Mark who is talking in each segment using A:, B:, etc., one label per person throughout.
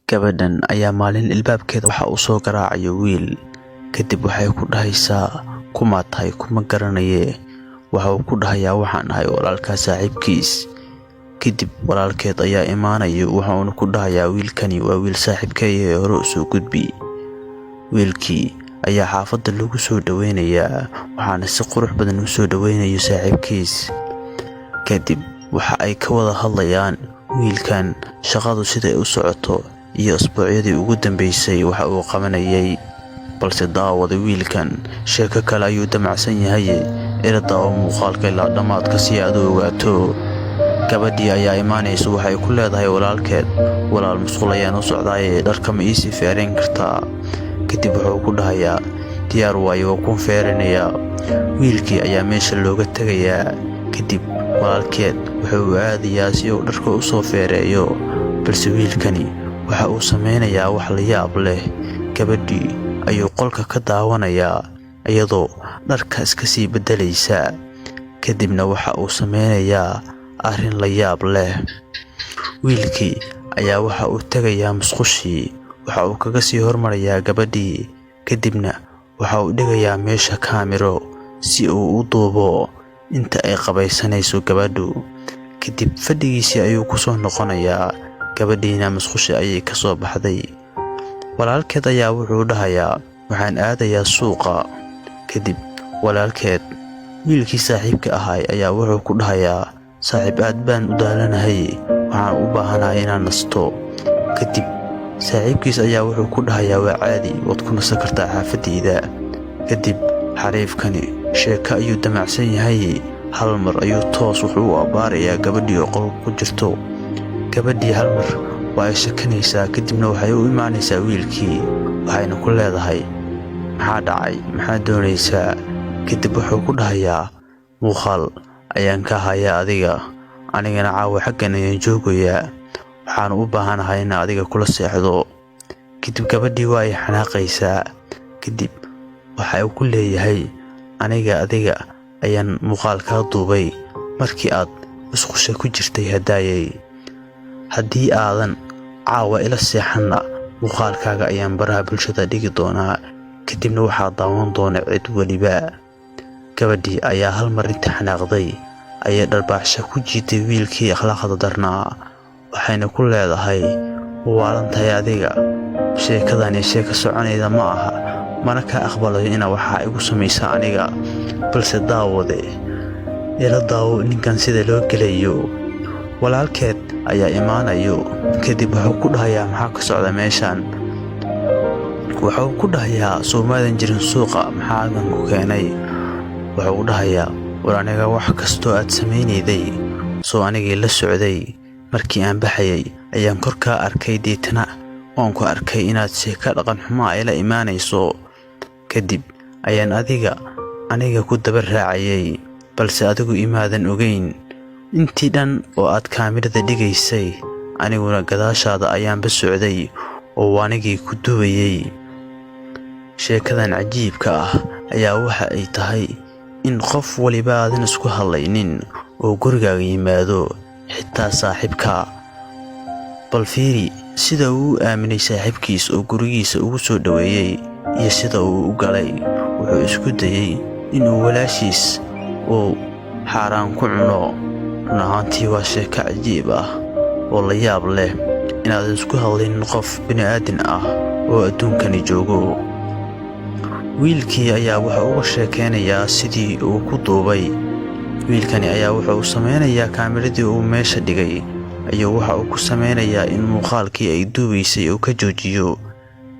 A: Gabadhan ayaa maalin ilbaabkeeda waxa uu soo garaacayo wiil. Kadib waxay ku dhahaysaa kuma tahay kuma garanaye. Waxa uu ku dhahayaa waxaan ahay walaalka saaxiibkiis. Kadib walaalkeed ayaa imaanayo wuxuuna ku dhahayaa wiilkani waa wiil saaxiibkay hore u soo gudbi. Wiilkii ayaa xaafadda lagu soo dhaweynayaa waxaana si qurux badan u soo dhaweynayo saaxiibkiis. Kadib waxa ay ka wada hadlayaan wiilkan shaqadu sida ay u socoto iyo usbuucyadii ugu dambeysay waxa uu qabanayay. Balse daawada wiilkan sheeko kale ayuu damacsan yahay ila daawo muuqaalka ilaa dhamaadka si aad u ogaato. Gabadhii ayaa imaanayso waxay ku leedahay walaalkeed walaal musqul ayaan u socdaayay dharka ma ii feerayn kartaa. Kadib wuxuu ku dhahayaa diyaar waayo ku feeranayaa. Wiilkii ayaa meesha looga tagayaa. Kadib walaalkeed wuxuu aadayaa si uu dharka u soo feereeyo. Balse wiilkani waxa uu sameynayaa wax la yaab leh. Gabadhii ayuu qolka ka daawanayaa iyadoo dharka iska sii bedelaysa. Kadibna waxa uu sameynayaa arrin la yaab leh. Wiilkii ayaa waxa uu tagayaa musqushii waxa uu kaga sii hormarayaa gabadhii. Kadibna waxa uu dhigayaa meesha kaamiro si uu u duubo inta ay qabaysanayso gabadhu. Kadib fadhigiisii ayuu ku soo noqonayaa. Gabadhiina musqushi ayay ka soo baxday. Walaalkeed ayaa wuxuu dhahayaa waxaan aadayaa suuqa. Kadib walaalkeed wiilkii saaxiibka ahaa ayaa wuxuu ku dhahayaa saaxiib aad baan u daalanahay waxaan u baahanahay inaan nasto. Kadib saaxiibkiis ayaa wuxuu ku dhahayaa waa caadi waad ku nasan kartaa xaafadayda. Kadib xariifkani sheeko ayuu damacsan yahay. Hal mar ayuu toos wuxuu u abaarayaa gabadhii oo qolka ku jirto. Gabadhii hal mar waa shakanaysaa. Kadibna waxay u imaanaysaa wiilkii waxayna ku leedahay maxaa dhacay maxaa doonaysaa. Kadib wuxuu ku dhahayaa muuqaal ayaan ka hayaa adiga anigana caawa xaggan ayaan joogayaa waxaan u baahanahay in adiga kula seexdo. Kadib gabadhii waa ay xanaaqaysaa. Kadib waxa uu ku leeyahay aniga adiga ayaan muuqaal ka duubay markii aad musqusha ku jirtay hadaayay. Haddii aadan caawa ila seexanna muuqaalkaaga ayaan baraha bulshada dhigi doonaa. Kadibna waxaa daawan doona cid waliba. Gabadhii ayaa hal mar inta xanaaqday ayay dharbaaxsha ku jiitay wiilkii akhlaaqda darnaa. Waxayna ku leedahay waalantahay adiga sheekadani sheeko soconayda ma aha mana ka aqbalayo ina waxa igu samaysaa aniga. Balse daawade ila daawo ninkan sida loo gelayo. Walaalkeed ayaa imaanayo. Kadib wuxuu ku dhahayaa maxaa ka socda meeshan. Wuxuu ku dhahayaa Soomaalian jirin suuqa maxaa ku keenay. Wuxuu dhahayaa war aniga wax kasto aad sameynayday soo anigii la socday. Markii aan baxayay ayaan korka arkay deetana waan ku arkay inaad sheeko dhaqan xumo ay la imaanayso. Kadib ayaan aniga ku daba raacayay balse adigu imaadan ogeyn. Intii dhan oo aad kaamirada dhigaysay aniguna gadaashaada ayaan ba socday oo waanigii ku duubayay. Sheekadan cajiibka ah ayaa waxa ay tahay in qof waliba aadan isku hadlaynin oo gurigaaga yimaado xitaa saaxiibka. Bal fiiri sida uu aaminay saaxiibkiis oo gurigiisa ugu soo dhaweeyay iyo sida uu u galay. Wuxuu isku dayay inuu walaashiis oo xaraan ku cuno. Runtii waa sheeko cajiib ah oo la yaab leh inaad isku hadlaynin qof bini'aadan ah oo adduunkani joogo. Wiilkii ayaa waxa uu sheekeynayaa sidii uu ku duubay. Wiilkani ayaa wuxuu sameynayaa kaamiradii uu meesha dhigay ayuu waxa uu ku sameynayaa in muuqaalkii ay duubaysay uu ka joojiyo.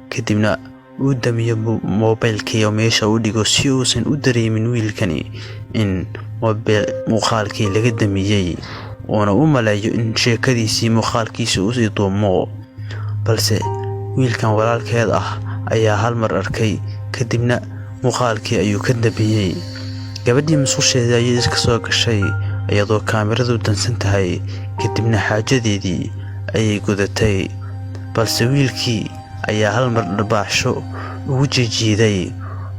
A: Kadibna uu damiyo moobilkii oo meesha u dhigo si uusan u dareemin wiilkani in muuqaalkii laga damiyay oona u maleeyo in sheekadiisii muuqaalkiisa uu sii duumo. Balse wiilkan walaalkeed ah ayaa hal mar arkay. Kadibna muuqaalkii ayuu ka damiyay. Gabadhii musqusheeda ayay iska soo gashay iyadoo kaamiradu dansan tahay. Kadibna xaajadeedii ayay gudatay. Balse wiilkii ayaa hal mar dharbaaxsho ugu jiiday.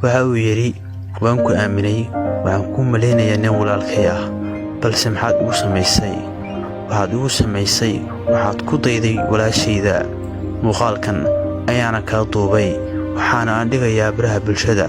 A: Waxa uu yiri waan ku aaminay waxaan ku maleynayaa nin walaalkay ah balse maxaad ugu samaysay. Waxaad ugu samaysay waxaad ku dayday walaashayda. muuqaalkan ayaana kaa duubay waxaana aan dhigayaa baraha bulshada.